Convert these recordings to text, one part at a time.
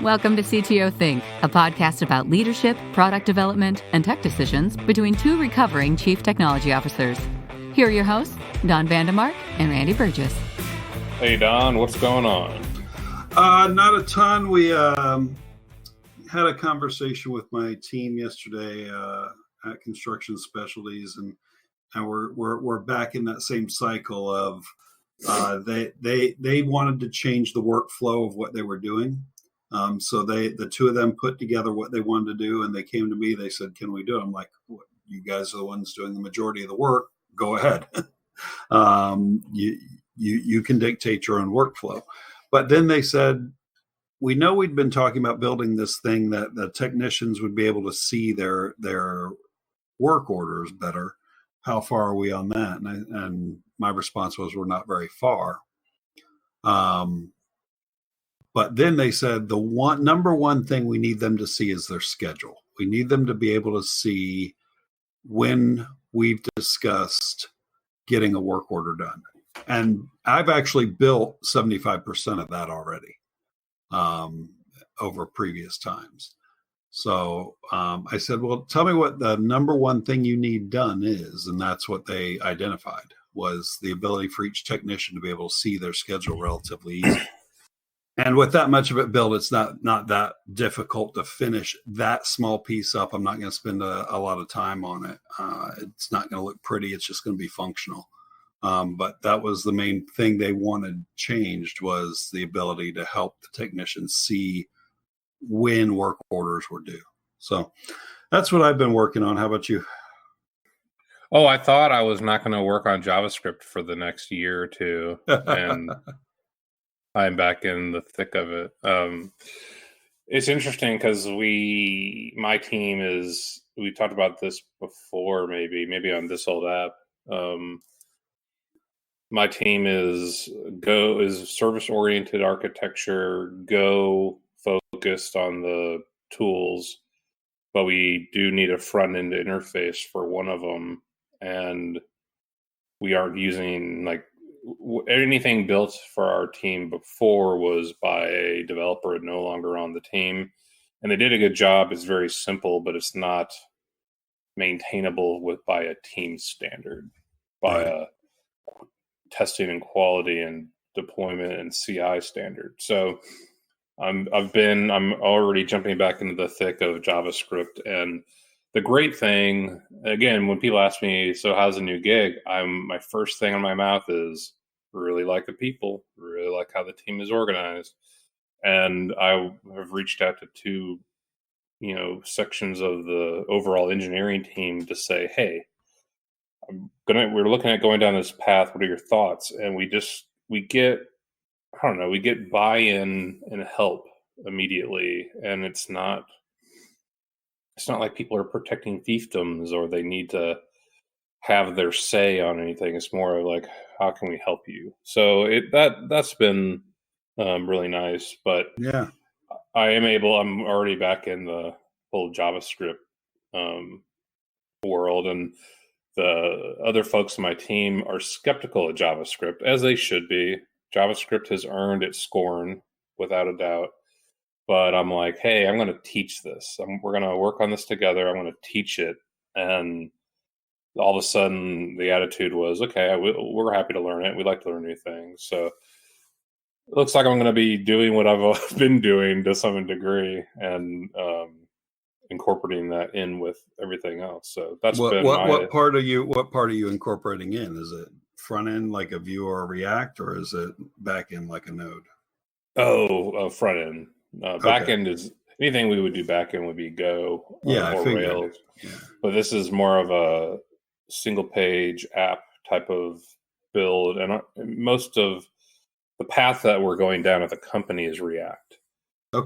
Welcome to CTO Think, a podcast about leadership, product development, and tech decisions between two recovering chief technology officers. Here are your hosts, Don Vandemark and Randy Burgess. Hey, Don, what's going on? Not a ton. We had a conversation with my team yesterday at Construction Specialties, and we're back in that same cycle of they wanted to change the workflow of what they were doing. So the two of them put together what they wanted to do, and they came to me. They said, "Can we do it?" I'm like, "You guys are the ones doing the majority of the work. Go ahead. You can dictate your own workflow." But then they said, "We know we'd been talking about building this thing that the technicians would be able to see their work orders better. How far are we on that?" And my response was, "We're not very far." But then they said the number one thing we need them to see is their schedule. We need them to be able to see when we've discussed getting a work order done. And I've actually built 75% of that already over previous times. So I said, "Well, tell me what the number one thing you need done is." And that's what they identified, was the ability for each technician to be able to see their schedule relatively easy. And with that much of it built, it's not that difficult to finish that small piece up. I'm not going to spend a lot of time on it. It's not going to look pretty. It's just going to be functional. But that was the main thing they wanted changed, was the ability to help the technicians see when work orders were due. So that's what I've been working on. How about you? Oh, I thought I was not going to work on JavaScript for the next year or two, and I'm back in the thick of it. It's interesting because my team is, we talked about this before, maybe on this old app. My team is service-oriented architecture, Go focused on the tools, but we do need a front-end interface for one of them, and we aren't using anything built for our team before was by a developer no longer on the team, and they did a good job. It's very simple, but it's not maintainable by a team standard, by a testing and quality and deployment and CI standard. So I'm already jumping back into the thick of JavaScript. And the great thing, again, when people ask me, "So how's the new gig?" my first thing on my mouth is, really like the people, really like how the team is organized. And I have reached out to two, sections of the overall engineering team to say, "Hey, we're looking at going down this path. What are your thoughts?" And we get buy-in and help immediately. And it's not like people are protecting fiefdoms or they need to have their say on anything. It's more like, how can we help you? So that's been really nice. But yeah, I'm already back in the whole JavaScript world, and the other folks on my team are skeptical of JavaScript, as they should be. JavaScript has earned its scorn, without a doubt. But I'm like, hey, I'm going to teach this. We're going to work on this together. I'm going to teach it. And all of a sudden, the attitude was, okay, we're happy to learn it. We like to learn new things. So it looks like I'm going to be doing what I've been doing to some degree, and incorporating that in with everything else. So that's what part are you incorporating in? Is it front end like a Vue or a React, or is it back end like a Node? Front end. Back end is anything we would do. Back end would be Go or Rails. Yeah. But this is more of a single page app type of build, and most of the path that we're going down at the company is React.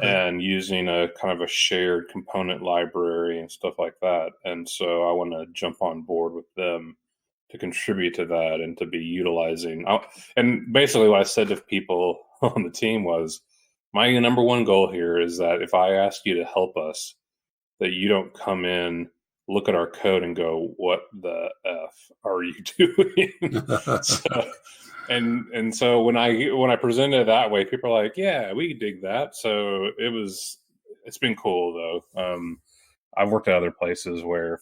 And using a kind of a shared component library and stuff like that. And so I want to jump on board with them to contribute to that and to be utilizing. And basically what I said to people on the team was, my number one goal here is that if I ask you to help us, that you don't come in, look at our code and go, "What the F are you doing?" And so when I presented it that way, people are like, yeah, we dig that. So it's been cool though. I've worked at other places where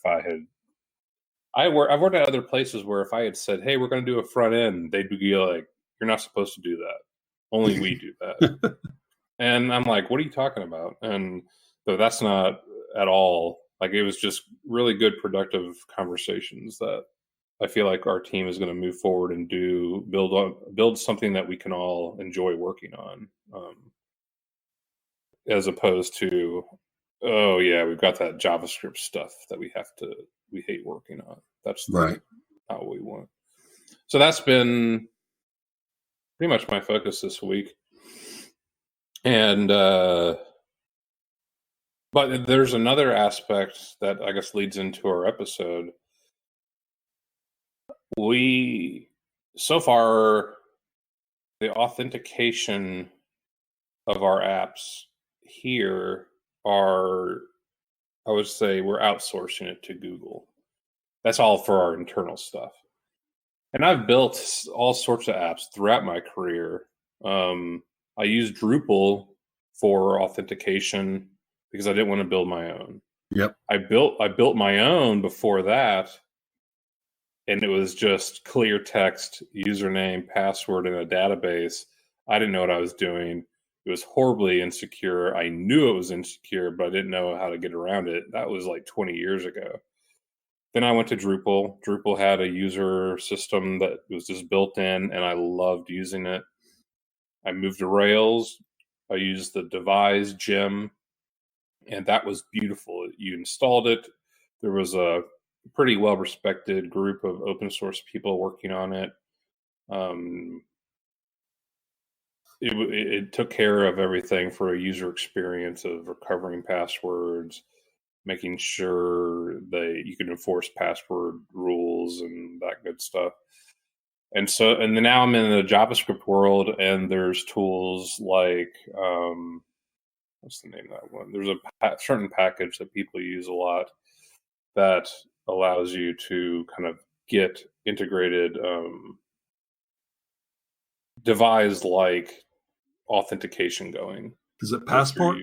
I've worked at other places where if I had said, hey, we're going to do a front end, they'd be like, you're not supposed to do that. Only we do that. And I'm like, what are you talking about? And so that's not at all. Like, it was just really good, productive conversations that I feel like our team is going to move forward and build something that we can all enjoy working on, as opposed to, oh yeah, we've got that JavaScript stuff that we hate working on. That's right. Not what we want. So that's been pretty much my focus this week. And but there's another aspect that I guess leads into our episode. So far, the authentication of our apps here I would say we're outsourcing it to Google. That's all for our internal stuff. And I've built all sorts of apps throughout my career. I used Drupal for authentication because I didn't want to build my own. Yep. I built my own before that, and it was just clear text, username, password in a database. I didn't know what I was doing. It was horribly insecure. I knew it was insecure, but I didn't know how to get around it. That was like 20 years ago. Then I went to Drupal. Drupal had a user system that was just built in, and I loved using it. I moved to Rails. I used the Devise gem, and that was beautiful. You installed it. There was a pretty well-respected group of open source people working on it. It took care of everything for a user experience of recovering passwords, making sure that you can enforce password rules and that good stuff. And then now I'm in the JavaScript world, and there's tools like, what's the name of that one? There's a certain package that people use a lot that allows you to kind of get integrated Devise-like authentication going. Is it Passport?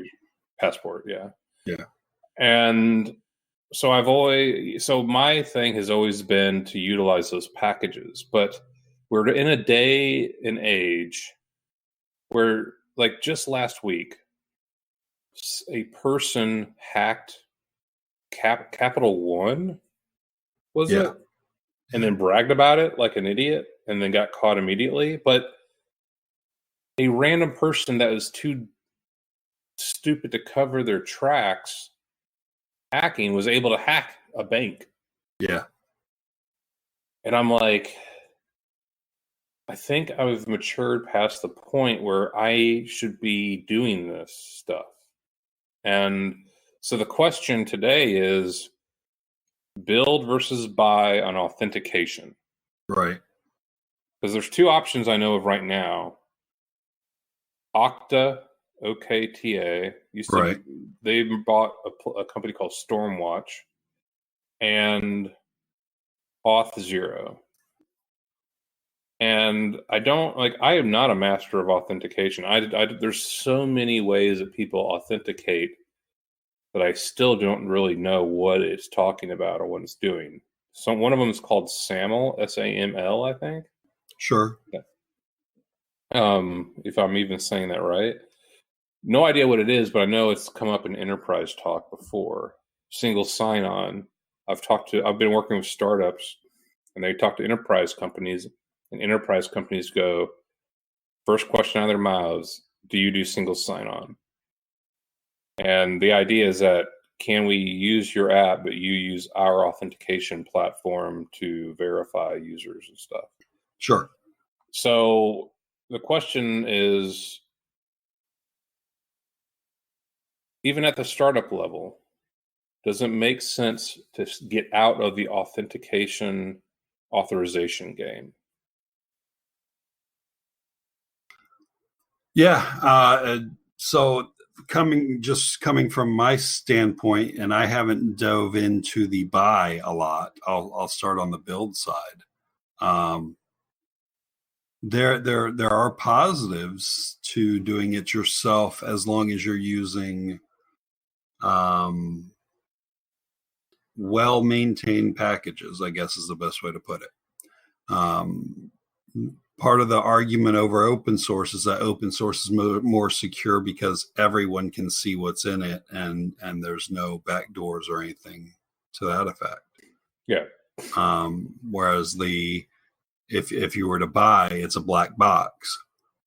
Passport, yeah. Yeah. And so my thing has always been to utilize those packages, but we're in a day and age where, like, just last week, a person hacked Capital One, was it? And then bragged about it like an idiot, and then got caught immediately. But a random person that was too stupid to cover their tracks hacking was able to hack a bank. Yeah. And I'm like, I think I've matured past the point where I should be doing this stuff. And so the question today is build versus buy on authentication. Right. Because there's two options I know of right now. Okta, OKTA, they bought a company called Stormwatch, and Auth0. And I am not a master of authentication. There's so many ways that people authenticate that I still don't really know what it's talking about or what it's doing. So one of them is called SAML, SAML, I think. Sure. Yeah. If I'm even saying that right. No idea what it is, but I know it's come up in enterprise talk before. Single sign-on. I've been working with startups, and they talk to enterprise companies, and enterprise companies go, first question out of their mouths, do you do single sign-on? And the idea is that, can we use your app, but you use our authentication platform to verify users and stuff? Sure. So the question is, even at the startup level, does it make sense to get out of the authentication authorization game? Yeah. So coming from my standpoint, and I haven't dove into the buy a lot. I'll start on the build side. There are positives to doing it yourself as long as you're using well-maintained packages, I guess is the best way to put it. Part of the argument over open source is that open source is more secure because everyone can see what's in it, and there's no backdoors or anything to that effect. Yeah. Whereas if you were to buy, it's a black box,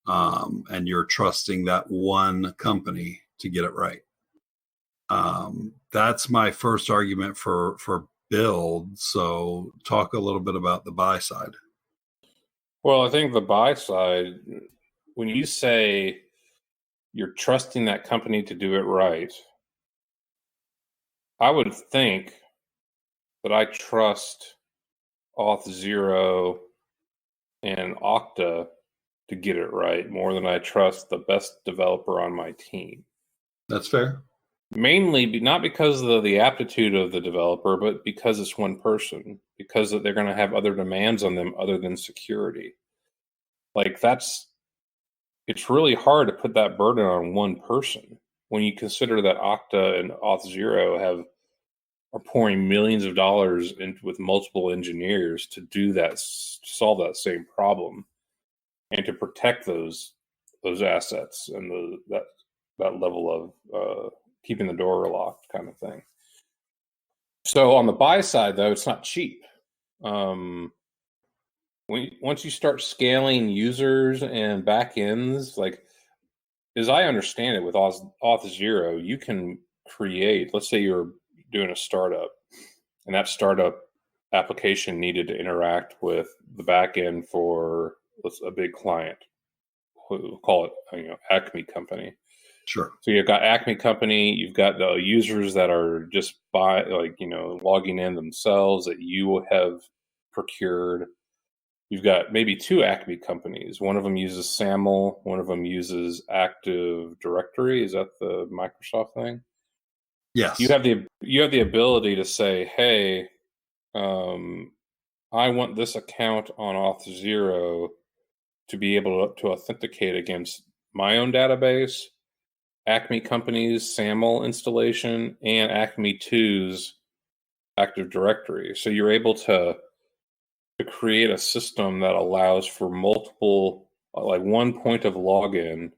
and you're trusting that one company to get it right. That's my first argument for build. So talk a little bit about the buy side. Well, I think the buy side, when you say you're trusting that company to do it right, I would think that I trust Auth0 and Okta to get it right more than I trust the best developer on my team. That's fair. Mainly not because of the aptitude of the developer, but because it's one person, because they're going to have other demands on them other than security. Like it's really hard to put that burden on one person when you consider that Okta and Auth0 are pouring millions of dollars with multiple engineers to do that, solve that same problem, and to protect those assets and that level of keeping the door locked kind of thing. So on the buy side, though, it's not cheap. Once you start scaling users and backends, like as I understand it, with Auth0, you can create. Let's say you're doing a startup, and that startup application needed to interact with the backend for a big client. We'll call it, Acme company. Sure. So you've got Acme company, you've got the users that are just logging in themselves that you have procured. You've got maybe two Acme companies. One of them uses SAML, one of them uses Active Directory. Is that the Microsoft thing? Yes. You have the ability to say, hey, I want this account on Auth0 to be able to authenticate against my own database, Acme Company's SAML installation, and Acme 2's Active Directory. So you're able to create a system that allows for multiple, like one point of login,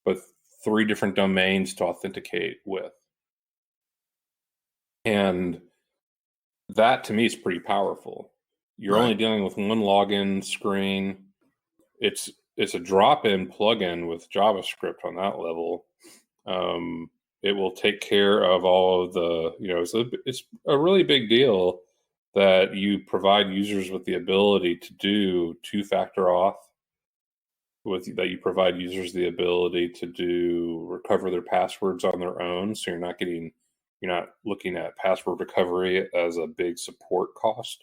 but 3 different domains to authenticate with. And that to me is pretty powerful. You're only dealing with one login screen. It's a drop-in plugin with JavaScript on that level. It will take care of all of the, it's a really big deal that you provide users with the ability to do 2-factor auth, that you provide users the ability to recover their passwords on their own. So you're not looking at password recovery as a big support cost.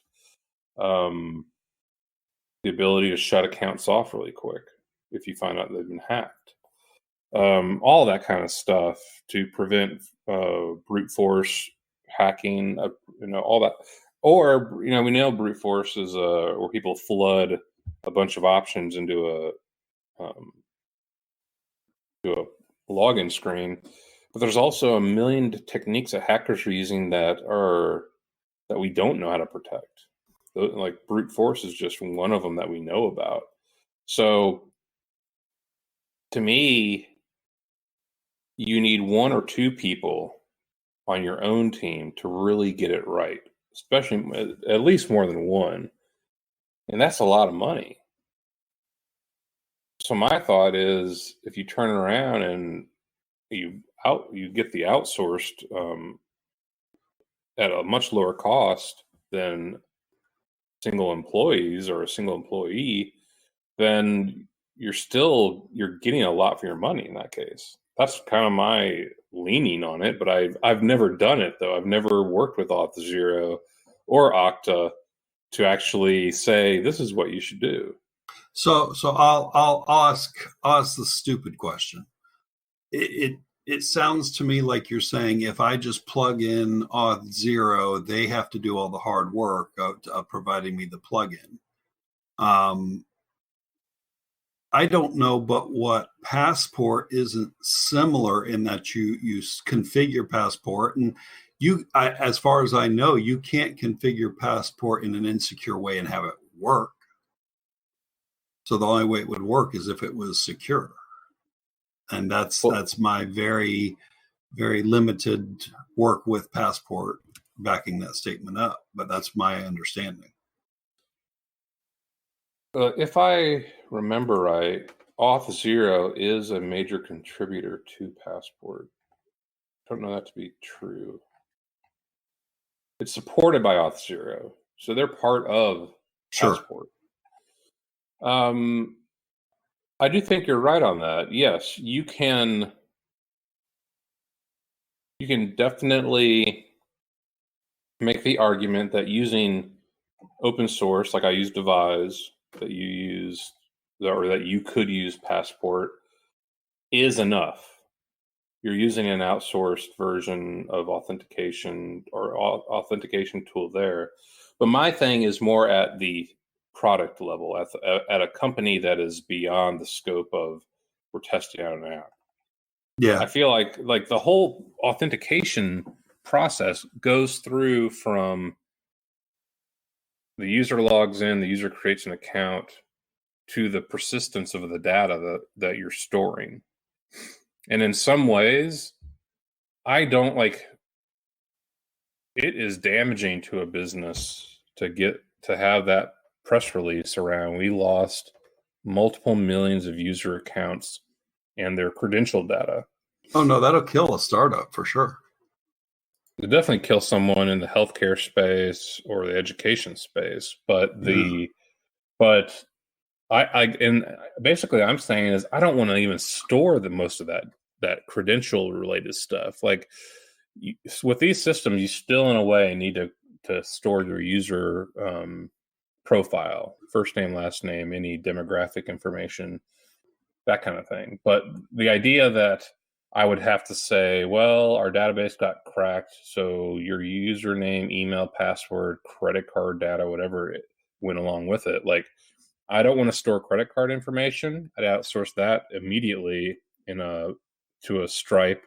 The ability to shut accounts off really quick if you find out they've been hacked. All that kind of stuff to prevent brute force hacking, all that. Or, we know brute force is where people flood a bunch of options into a login screen. But there's also a million techniques that hackers are using that we don't know how to protect. Like brute force is just one of them that we know about. So to me, you need 1 or 2 people on your own team to really get it right, especially at least more than 1. And that's a lot of money. So my thought is, if you turn around and you get the outsourced at a much lower cost than single employees or a single employee, then you're getting a lot for your money in that case. That's kind of my leaning on it, but I've never done it though. I've never worked with Auth0 or Okta to actually say this is what you should do. So I'll ask the stupid question. It sounds to me like you're saying if I just plug in Auth0, they have to do all the hard work of providing me the plugin. I don't know, but what Passport isn't similar in that you configure Passport, and as far as I know, you can't configure Passport in an insecure way and have it work. So the only way it would work is if it was secure, and that's my very, very limited work with Passport backing that statement up. But that's my understanding. If I remember right, Auth0 is a major contributor to Passport. I don't know that to be true. It's supported by Auth0, so they're part of Passport. I do think you're right on that. Yes, you can definitely make the argument that using open source, like I use Devise, that you use, or that you could use Passport, is enough. You're using an outsourced version of authentication or authentication tool there. But my thing is more at the product level, at a company that is beyond the scope of we're testing out an app. Yeah. I feel like the whole authentication process goes through from the user logs in, the user creates an account, to the persistence of the data that you're storing. And in some ways, I don't like, it is damaging to a business to have that press release around we lost multiple millions of user accounts and their credential data. Oh no, that'll kill a startup for sure. It definitely kill someone in the healthcare space or the education space, but and basically I'm saying is I don't want to even store the most of that credential related stuff. Like with these systems, you still in a way need to store your user profile, first name, last name, any demographic information, that kind of thing. But the idea that I would have to say, well, our database got cracked, so your username, email, password, credit card data, whatever it went along with it. Like, I don't want to store credit card information. I'd outsource that immediately to a Stripe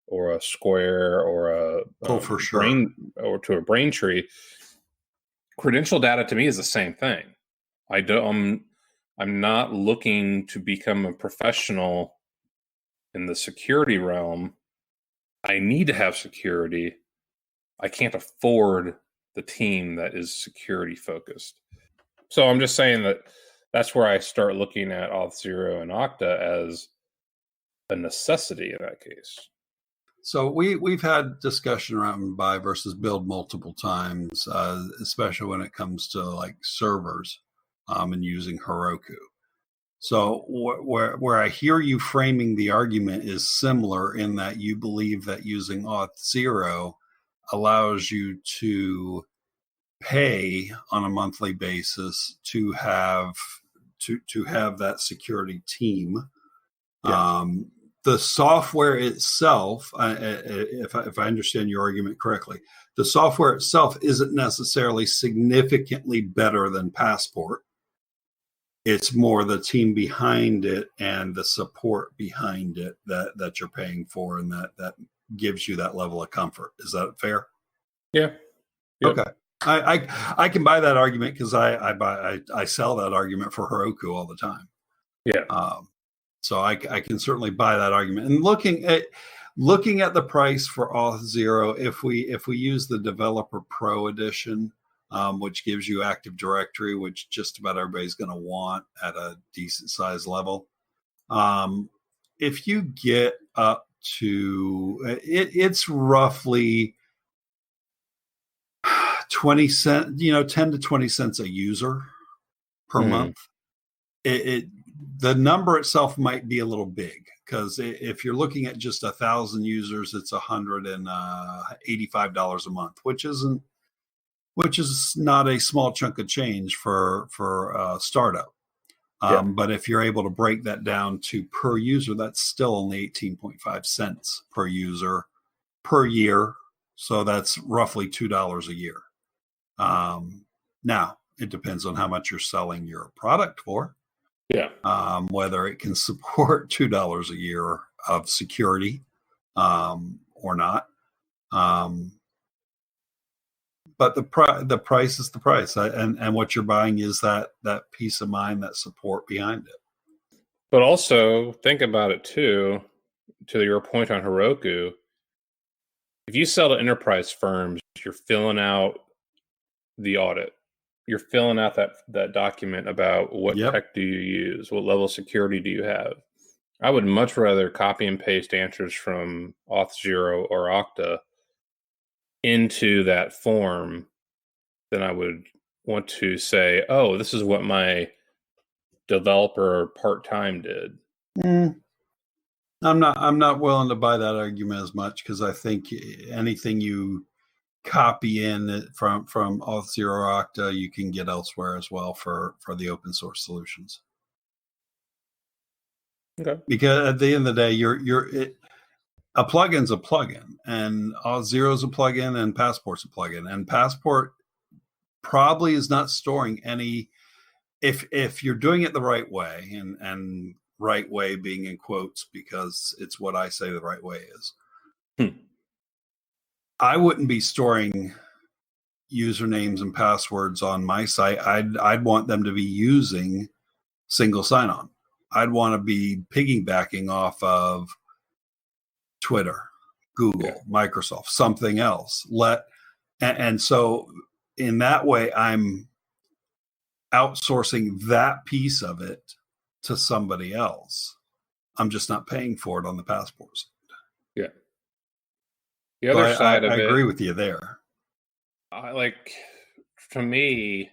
or a Square or for sure, or to a Braintree. Credential data to me is the same thing. I'm not looking to become a professional in the security realm. I need to have security. I can't afford the team that is security focused. So I'm just saying that's where I start looking at Auth0 and Okta as a necessity in that case. So we've had discussion around buy versus build multiple times, especially when it comes to like servers and using Heroku. So where I hear you framing the argument is similar in that you believe that using Auth0 allows you to pay on a monthly basis to have that security team. Yeah. The software itself, if I understand your argument correctly, the software itself isn't necessarily significantly better than Passport. It's more the team behind it and the support behind it that you're paying for, and that gives you that level of comfort. Is that fair? Yeah. Yep. Okay. I can buy that argument because I sell that argument for Heroku all the time. Yeah. So I can certainly buy that argument. And looking at the price for Auth0, if we use the Developer Pro edition, which gives you Active Directory, which just about everybody's going to want at a decent size level. If you get up to it's roughly 20 cents, 10 to 20 cents a user per month. The number itself might be a little big because if you're looking at just 1,000 users, it's $185 a month, which is not a small chunk of change for a startup. But if you're able to break that down to per user, that's still only 18.5 cents per user per year. So that's roughly $2 a year. Now, it depends on how much you're selling your product for. Yeah. Whether it can support $2 a year of security or not. But the price is the price, and what you're buying is that peace of mind, that support behind it. But also think about it too, to your point on Heroku. If you sell to enterprise firms, you're filling out the audit. You're filling out that document about what tech do you use, what level of security do you have. I would much rather copy and paste answers from Auth0 or Okta into that form than I would want to say, oh, this is what my developer part-time did. I'm not willing to buy that argument as much, because I think anything you copy in from Auth0 or Okta, you can get elsewhere as well for the open source solutions. Okay. Because at the end of the day, a plugin's a plugin, and Auth0 is a plugin, and Passport's a plugin, and Passport probably is not storing any. If you're doing it the right way, and right way being in quotes because it's what I say the right way is. I wouldn't be storing usernames and passwords on my site. I'd want them to be using single sign-on. I'd want to be piggybacking off of Twitter, Google, Microsoft, something else. And so in that way, I'm outsourcing that piece of it to somebody else. I'm just not paying for it on the Passports. Yeah. The other side of it, I agree with you there. To me,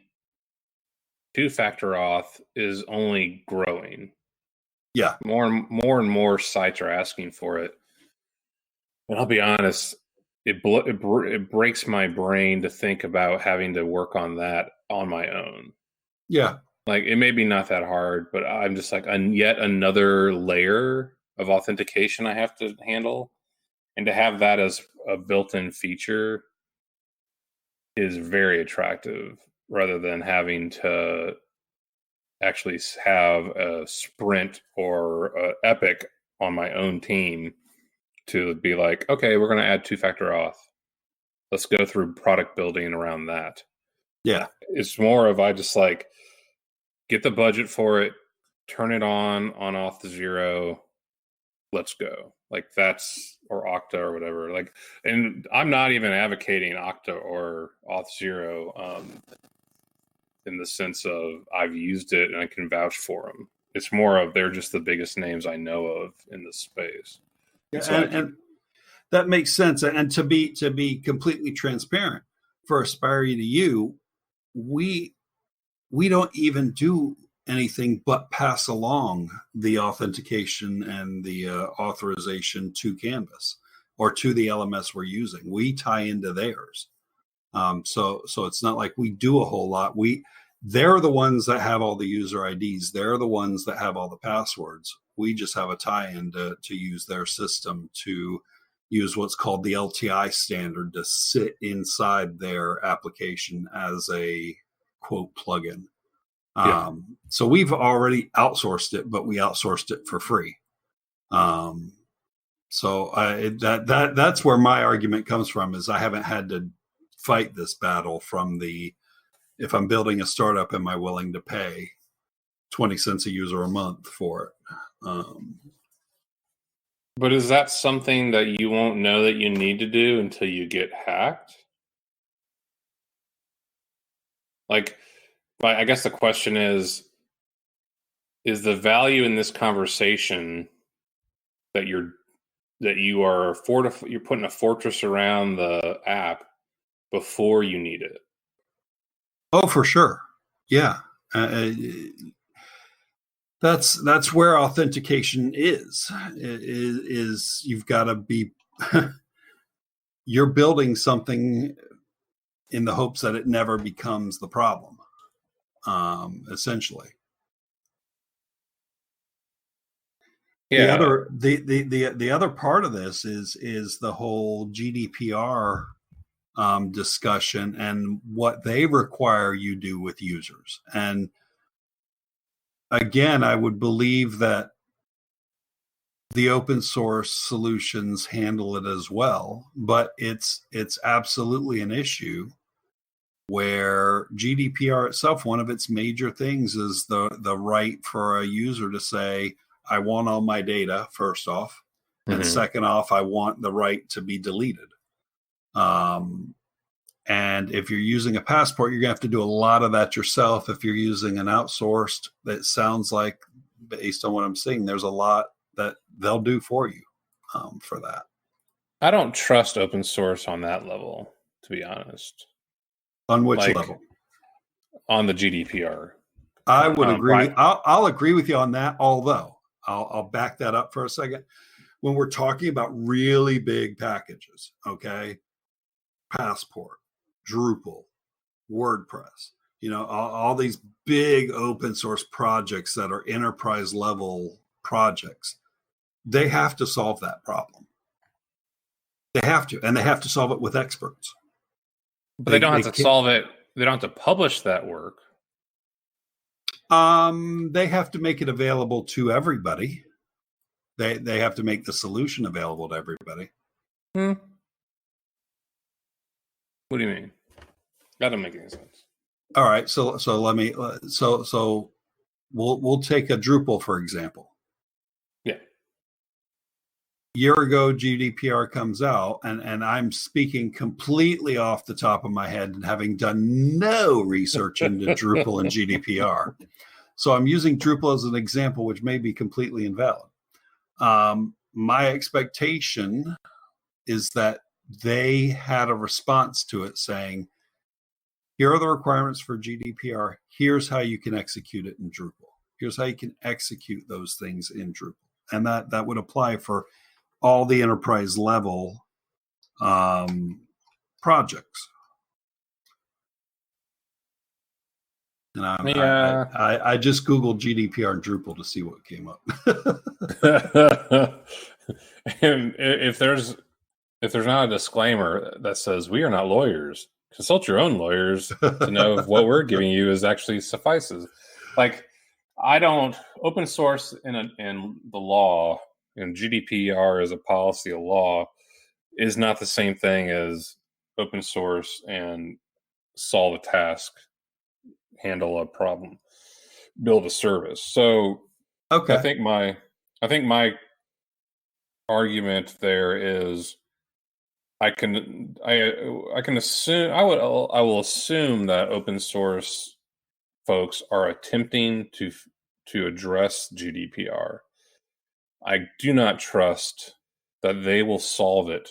two-factor auth is only growing. Yeah. More and more sites are asking for it. And I'll be honest, it breaks my brain to think about having to work on that on my own. Yeah. Like, it may be not that hard, but I'm just like, yet another layer of authentication I have to handle. And to have that as a built-in feature is very attractive, rather than having to actually have a Sprint or a Epic on my own team to be like, okay, we're going to add two-factor auth. Let's go through product building around that. Yeah. It's more of, I just like, get the budget for it, turn it on Auth0, let's go. Like, that's, or Okta or whatever. Like, and I'm not even advocating Okta or Auth0 in the sense of I've used it and I can vouch for them. It's more of they're just the biggest names I know of in this space. And that makes sense. And to be completely transparent, for Aspire to you, we don't even do anything but pass along the authentication and the authorization to Canvas or to the LMS we're using. We tie into theirs. So it's not like we do a whole lot. They're the ones that have all the user IDs. They're the ones that have all the passwords. We just have a tie-in to use their system, to use what's called the LTI standard to sit inside their application as a quote plugin. So we've already outsourced it, but we outsourced it for free. That's where my argument comes from, is I haven't had to fight this battle from if I'm building a startup, am I willing to pay 20 cents a user a month for it? But is that something that you won't know that you need to do until you get hacked? Like, I guess the question is the value in this conversation that you're putting a fortress around the app before you need it? Oh, for sure. Yeah. That's where authentication is you've got to be, you're building something in the hopes that it never becomes the problem, essentially. Yeah. The other part of this is the whole GDPR discussion and what they require you do with users. And again, I would believe that the open source solutions handle it as well, but it's absolutely an issue where GDPR itself, one of its major things is the right for a user to say, I want all my data, first off, and second off, I want the right to be deleted. And if you're using a passport, you're gonna have to do a lot of that yourself. If you're using an outsourced, that sounds like, based on what I'm seeing, there's a lot that they'll do for you for that. I don't trust open source on that level, to be honest. On which level? On the GDPR. I would agree. I'll agree with you on that, although I'll back that up for a second. When we're talking about really big packages, okay, Passport, Drupal, WordPress, all these big open source projects that are enterprise level projects, they have to solve that problem. They have to, and they have to solve it with experts. But they don't have to solve it. They don't have to publish that work. They have to make it available to everybody. They have to make the solution available to everybody. What do you mean? That doesn't make any sense. All right, so let me we'll take a Drupal for example. Yeah. Year ago, GDPR comes out, and I'm speaking completely off the top of my head and having done no research into Drupal and GDPR. So I'm using Drupal as an example, which may be completely invalid. My expectation is that they had a response to it saying, here are the requirements for GDPR. Here's how you can execute it in Drupal. Here's how you can execute those things in Drupal. And that would apply for all the enterprise level projects. And I just Googled GDPR and Drupal to see what came up. And if there's not a disclaimer that says we are not lawyers, consult your own lawyers to know if what we're giving you is actually suffices. Like, I don't open source in the law, and GDPR as a policy of law is not the same thing as open source and solve a task, handle a problem, build a service. So okay. I think my argument there is I will assume that open source folks are attempting to address GDPR. I do not trust that they will solve it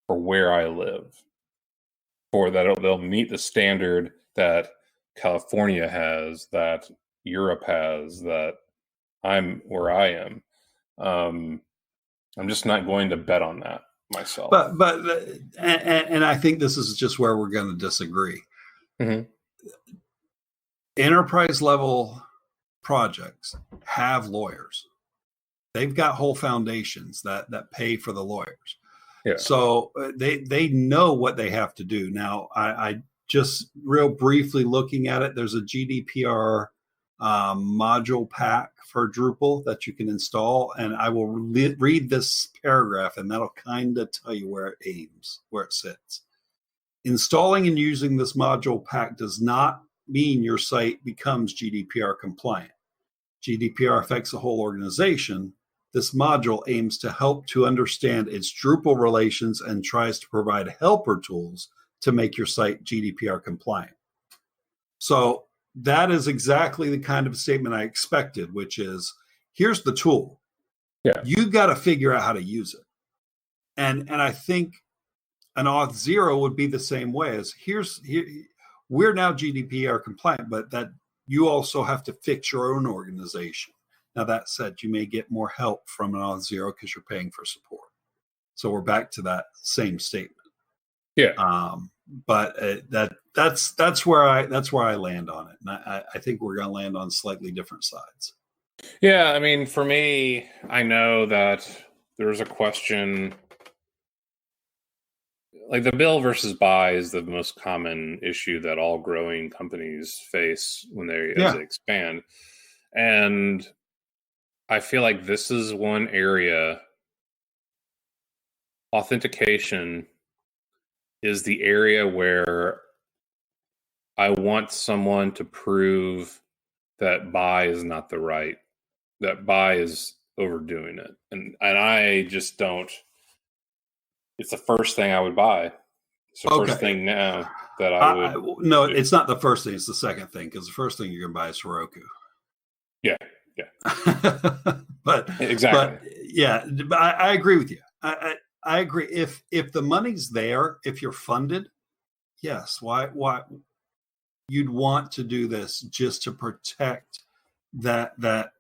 for where I live, or that they'll meet the standard that California has, that Europe has, that I'm where I am. I'm just not going to bet on that myself. But I think this is just where we're going to disagree. Mm-hmm. Enterprise level projects have lawyers. They've got whole foundations that pay for the lawyers. Yeah. So they know what they have to do. Now, I just real briefly looking at it, there's a GDPR module pack for Drupal that you can install, and I will read this paragraph, and that'll kind of tell you where it aims, where it sits. Installing and using this module pack does not mean your site becomes GDPR compliant. GDPR affects the whole organization. This module aims to help to understand its Drupal relations and tries to provide helper tools to make your site GDPR compliant. So that is exactly the kind of statement I expected, which is, here's the tool. Yeah. You got to figure out how to use it. And I think an auth 0 would be the same way as here, we're now GDPR compliant, but that you also have to fix your own organization. Now, that said, you may get more help from an auth 0 because you're paying for support. So we're back to that same statement. Yeah. But that's where I land on it, and I think we're going to land on slightly different sides. Yeah, I mean, for me, I know that there's a question. Like, the build versus buy is the most common issue that all growing companies face when as they expand. And I feel like this is one area, authentication is the area where I want someone to prove that buy is not that buy is overdoing it. And I just don't, it's the first thing I would buy. It's the first thing now that I would. No, it's not the first thing. It's the second thing, because the first thing you're going to buy is Heroku. Yeah. but exactly. But yeah, I agree with you. I agree. If the money's there, if you're funded, yes. Why you'd want to do this just to protect that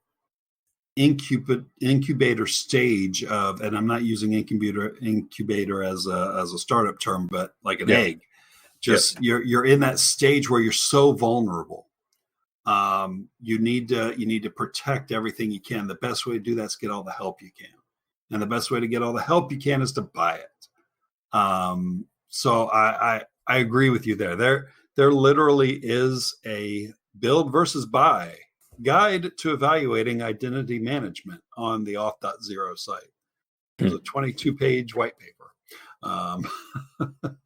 incubator stage of, and I'm not using incubator as a startup term, but like an egg. Just you're in that stage where you're so vulnerable. You need to protect everything you can. The best way to do that is get all the help you can, and the best way to get all the help you can is to buy it. So I agree with you there. There literally is a build versus buy guide to evaluating identity management on the auth.0 site. There's a 22-page white paper.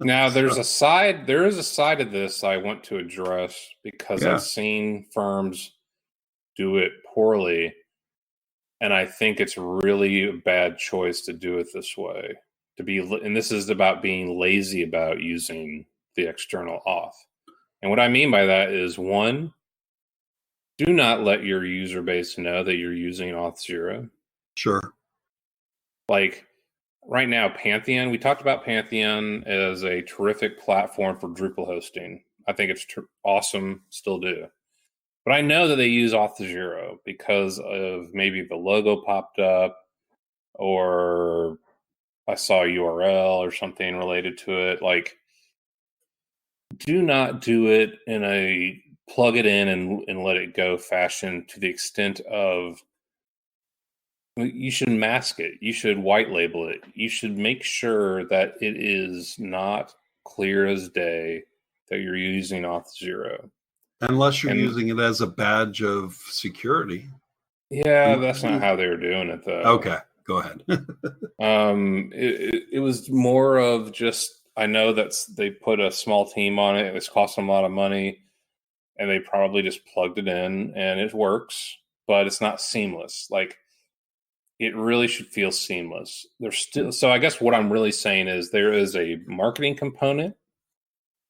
Now there is a side of this I want to address, because I've seen firms do it poorly, and I think it's really a bad choice to do it this way. And this is about being lazy about using the external auth. And what I mean by that is, one, do not let your user base know that you're using Auth0. Sure. Like right now, Pantheon, we talked about Pantheon as a terrific platform for Drupal hosting. I think it's awesome, still do. But I know that they use Auth0 because of maybe the logo popped up, or I saw a URL or something related to it. Like, do not do it in a plug it in and let it go fashion, to the extent of, you should mask it. You should white label it. You should make sure that it is not clear as day that you're using Auth0. Unless you're using it as a badge of security. Yeah, that's not how they were doing it, though. Okay, go ahead. It was more of just, I know that they put a small team on it. It's cost them a lot of money, and they probably just plugged it in, and it works, but it's not seamless. Like, it really should feel seamless. So I guess what I'm really saying is there is a marketing component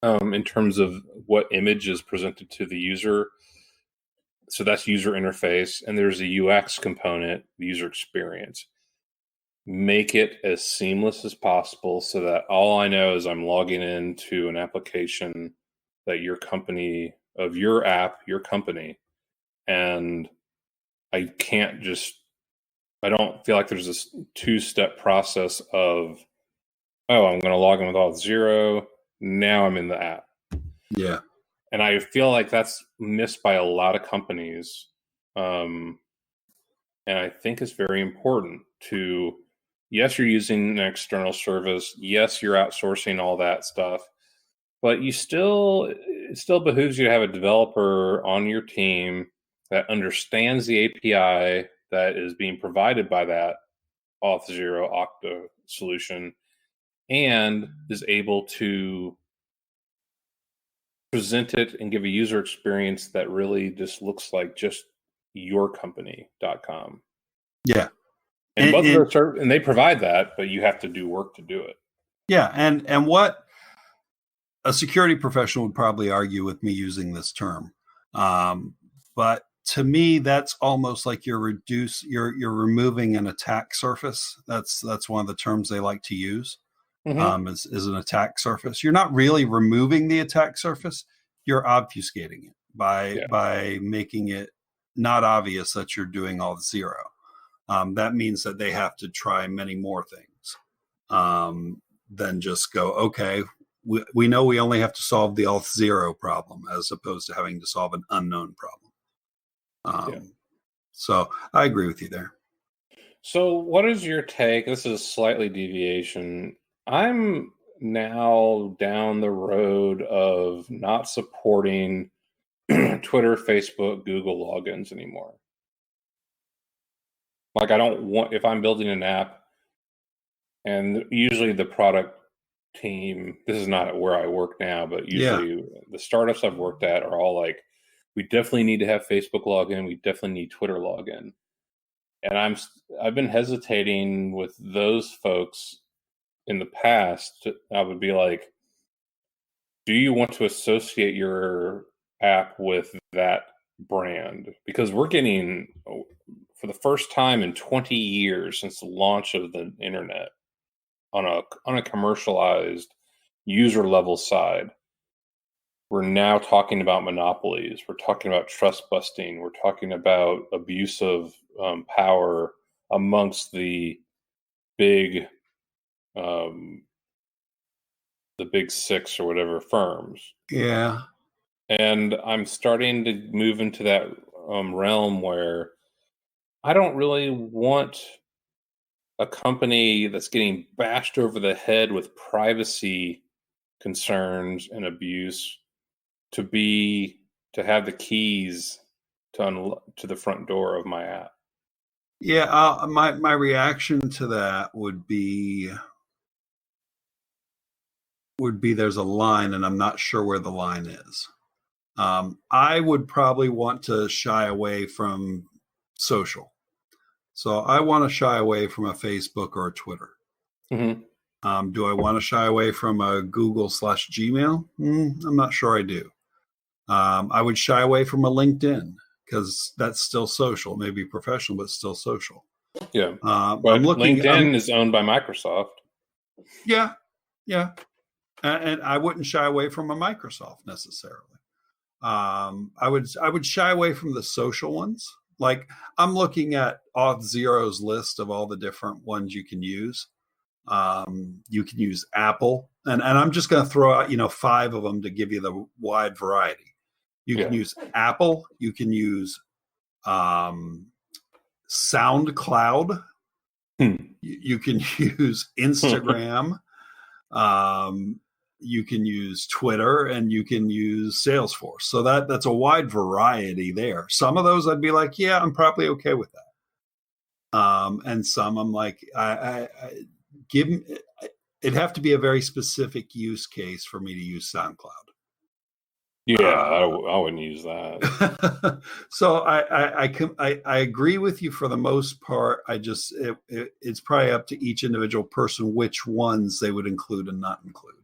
in terms of what image is presented to the user. So that's user interface. And there's a UX component, the user experience. Make it as seamless as possible, so that all I know is I'm logging into an application that your company, of your app, your company, and I don't feel like there's this two-step process of, oh, I'm going to log in with Auth0, now I'm in the app. Yeah. And I feel like that's missed by a lot of companies. And I think it's very important to, yes, you're using an external service. Yes, you're outsourcing all that stuff. But it still behooves you to have a developer on your team that understands the API that is being provided by that Auth0 Okta solution, and is able to present it and give a user experience that really just looks like just yourcompany.com. Yeah. And both of those and they provide that, but you have to do work to do it. Yeah. And what a security professional would probably argue with me using this term. But to me, that's almost like you're removing an attack surface. That's one of the terms they like to use. Is an attack surface. You're not really removing the attack surface. You're obfuscating it by making it not obvious that you're doing Auth0. That means that they have to try many more things than just go, okay, we know we only have to solve the Auth0 problem, as opposed to having to solve an unknown problem. So I agree with you there. So what is your take? This is slightly deviation. I'm now down the road of not supporting Twitter, Facebook, Google logins anymore. Like, I don't want, if I'm building an app, and usually the product team, this is not where I work now, but usually the startups I've worked at are all like, we definitely need to have Facebook login. We definitely need Twitter login. And I've been hesitating with those folks in the past. I would be like, do you want to associate your app with that brand? Because we're getting, for the first time in 20 years since the launch of the internet, on a commercialized user level side, we're now talking about monopolies. We're talking about trust busting. We're talking about abuse of power amongst the big six or whatever firms. Yeah. And I'm starting to move into that realm where I don't really want a company that's getting bashed over the head with privacy concerns and abuse to have the keys to the front door of my app. Yeah, my reaction to that would be there's a line, and I'm not sure where the line is. I would probably want to shy away from social. So I want to shy away from a Facebook or a Twitter. Mm-hmm. Do I want to shy away from a Google/Gmail? I'm not sure I do. I would shy away from a LinkedIn because that's still social, maybe professional, but still social. Yeah. But LinkedIn is owned by Microsoft. Yeah. Yeah. And I wouldn't shy away from a Microsoft necessarily. I would shy away from the social ones. Like, I'm looking at Auth0's list of all the different ones you can use. You can use Apple, and I'm just going to throw out 5 of them to give you the wide variety. You can use Apple. You can use SoundCloud. You can use Instagram. You can use Twitter, and you can use Salesforce. So that's a wide variety there. Some of those I'd be like, yeah, I'm probably okay with that. And some I'm like, it'd have to be a very specific use case for me to use SoundCloud. Yeah, I wouldn't use that. So I agree with you for the most part. It's probably up to each individual person which ones they would include and not include.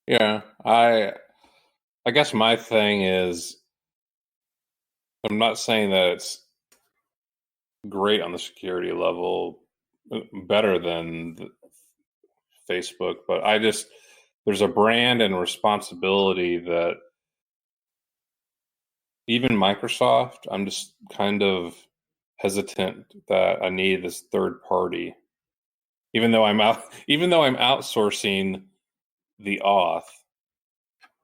Yeah, I guess my thing is, I'm not saying that it's great on the security level, better than Facebook, but there's a brand and responsibility that even Microsoft, I'm just kind of hesitant that I need this third party. Even though I'm outsourcing the auth,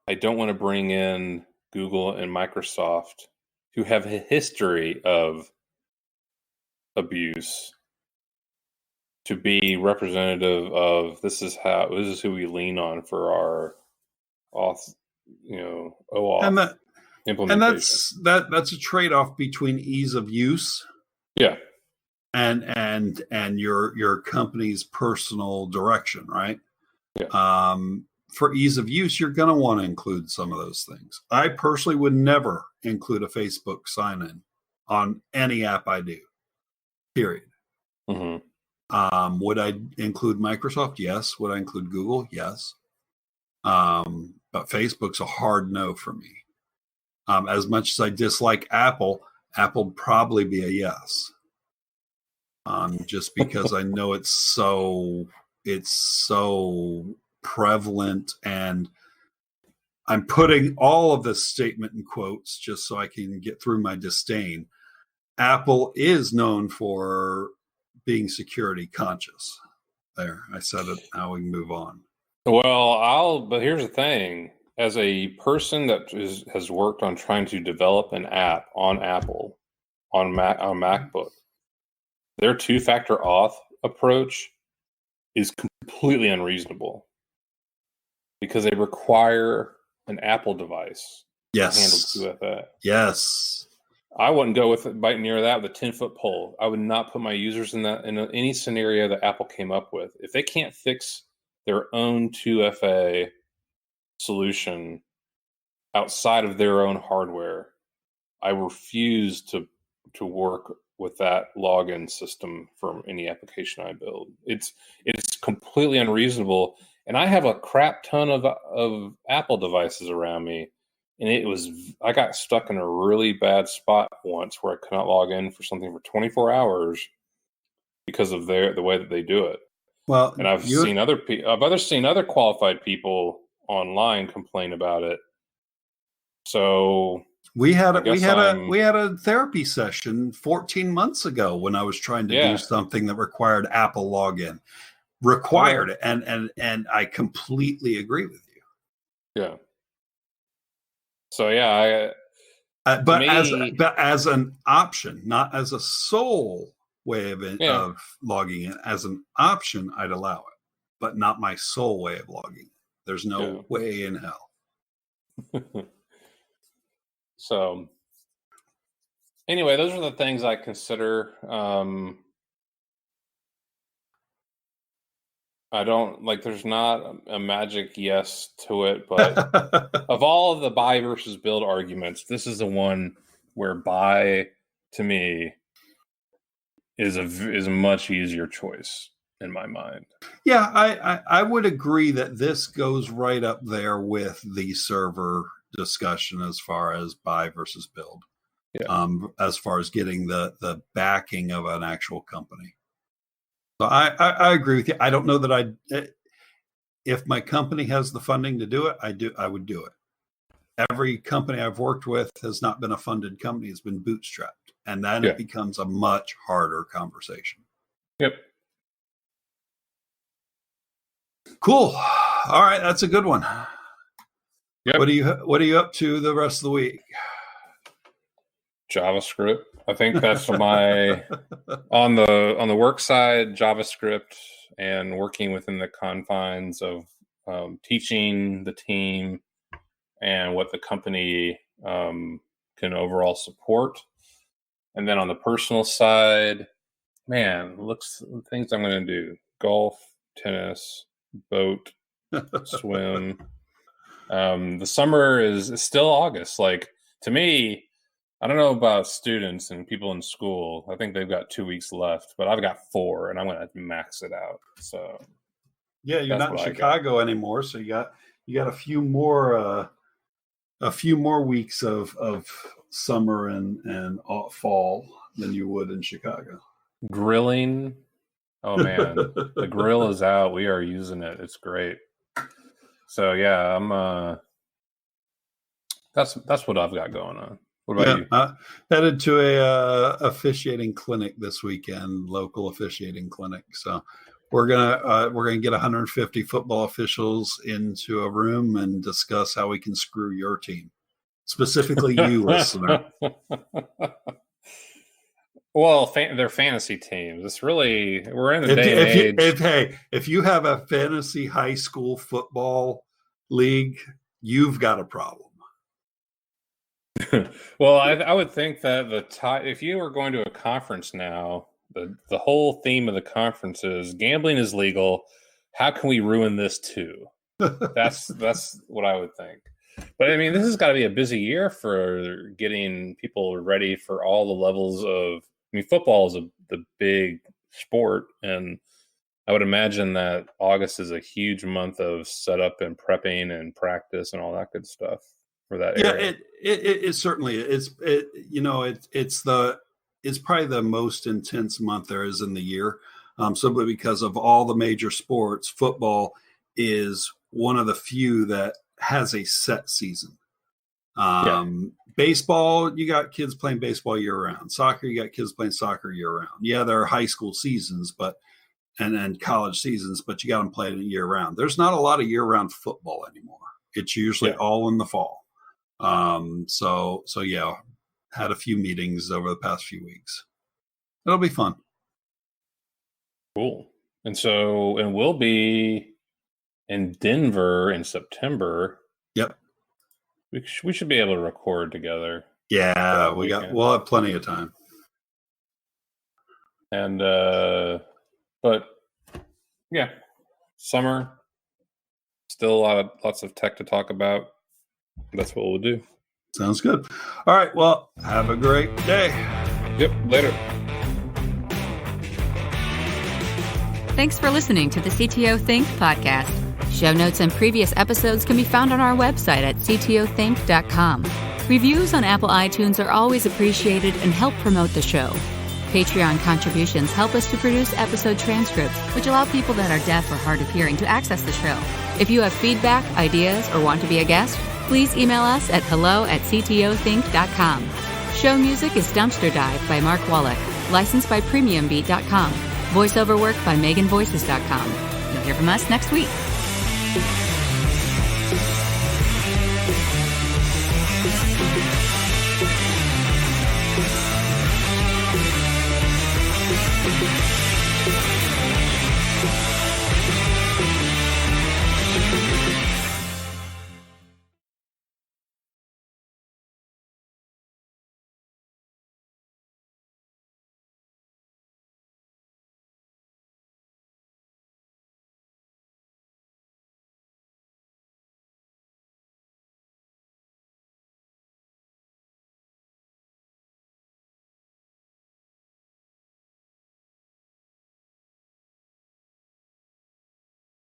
I don't want to bring in Google and Microsoft, who have a history of abuse, to be representative of this is who we lean on for our auth, OAuth implementation. And that's a trade-off between ease of use, and your company's personal direction, right? Yeah. For ease of use, you're going to want to include some of those things. I personally would never include a Facebook sign-in on any app I do, period. Mm-hmm. Would I include Microsoft? Yes. Would I include Google? Yes. But Facebook's a hard no for me. As much as I dislike Apple would probably be a yes. Just because I know it's so prevalent, and I'm putting all of this statement in quotes just so I can get through my disdain. Apple is known for being security conscious. There, I said it. Now we can move on. Well, but here's the thing. As a person that has worked on trying to develop an app on Apple, on MacBook, their 2-factor auth approach is completely unreasonable because they require an Apple device to handle 2FA. Yes. I wouldn't go with it right near that with a 10-foot pole. I would not put my users in any scenario that Apple came up with. If they can't fix their own 2FA solution outside of their own hardware, I refuse to work with that login system from any application I build. It's completely unreasonable. And I have a crap ton of Apple devices around me. And I got stuck in a really bad spot once where I could not log in for something for 24 hours because of the way that they do it. Well, and I've seen other qualified people online complain about it. So we had a therapy session 14 months ago when I was trying to do something that required Apple login. And I completely agree with you. Yeah. So yeah, but as an option, not as a sole way of logging in. As an option, I'd allow it, but not my sole way of logging. There's no way in hell. So anyway, those are the things I consider. I don't there's not a magic yes to it, but of all of the buy versus build arguments, this is the one where buy to me is a much easier choice in my mind. Yeah, I would agree that this goes right up there with the server discussion as far as buy versus build. Yeah. As far as getting the backing of an actual company. So I agree with you. I don't know that if my company has the funding to do it, I would do it. Every company I've worked with has not been a funded company. It's been bootstrapped. And then it becomes a much harder conversation. Yep. Cool. All right. That's a good one. Yep. What are you up to the rest of the week? JavaScript. I think that's my on the work side, JavaScript, and working within the confines of teaching the team and what the company can overall support. And then on the personal side, man, things I'm going to do: golf, tennis, boat, swim. The summer is still August. To me, I don't know about students and people in school. I think they've got 2 weeks left, but I've got 4, and I'm going to max it out. So, yeah, you're not in Chicago anymore, so you got a few more weeks of summer and fall than you would in Chicago. Grilling. Oh man, the grill is out. We are using it. It's great. So yeah, I'm. That's what I've got going on. What about you? Headed to a officiating clinic this weekend, local officiating clinic. So we're gonna get 150 football officials into a room and discuss how we can screw your team, specifically you, listener. Well, they're fantasy teams. It's really we're in the day and age. If you have a fantasy high school football league, you've got a problem. Well, I would think that if you were going to a conference now, the whole theme of the conference is gambling is legal. How can we ruin this too? That's what I would think. But I mean, this has got to be a busy year for getting people ready for all the levels of. I mean, football is the big sport, and I would imagine that August is a huge month of setup and prepping and practice and all that good stuff for that area. Yeah, it certainly is. It's probably the most intense month there is in the year, simply because of all the major sports. Football is one of the few that has a set season. Baseball, you got kids playing baseball year round. Soccer, you got kids playing soccer year round. Yeah, there are high school seasons, and college seasons, but you got them playing year round. There's not a lot of year round football anymore. It's usually all in the fall. So yeah, had a few meetings over the past few weeks. It'll be fun. Cool. And we'll be in Denver in September. Yep. We should be able to record together. Yeah, we'll have plenty of time. And but yeah, summer, still lots of tech to talk about. That's what we'll do. Sounds good. All right. Well, have a great day. Yep. Later. Thanks for listening to the CTO Think podcast. Show notes and previous episodes can be found on our website at ctothink.com. Reviews on Apple iTunes are always appreciated and help promote the show. Patreon contributions help us to produce episode transcripts, which allow people that are deaf or hard of hearing to access the show. If you have feedback, ideas, or want to be a guest, please email us at hello@ctothink.com. Show music is Dumpster Dive by Mark Wallach, licensed by premiumbeat.com. Voiceover work by meganvoices.com. You'll hear from us next week.